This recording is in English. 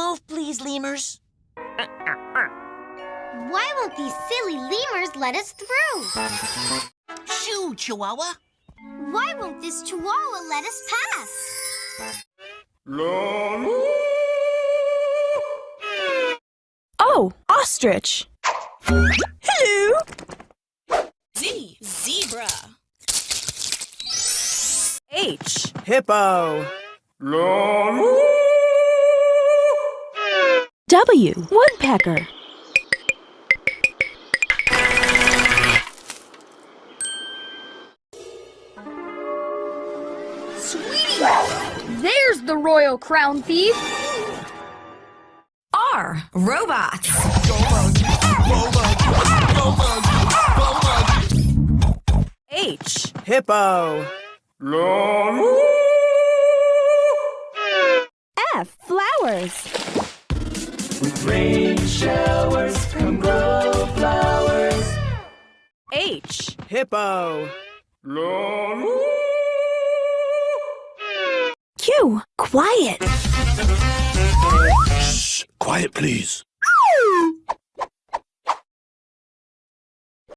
move, please, lemurs. Why won't these silly lemurs let us through? Shoo, Chihuahua. Why won't this chihuahua let us pass? Oh, ostrich. Hello. Z, zebra. H, hippo. W, woodpecker. Sweetie! There's the royal crown thief. R, robots. H, hippo. F, flowers. With rain showers come grow flowers. H, hippo. Q, quiet. Shh! Quiet, please.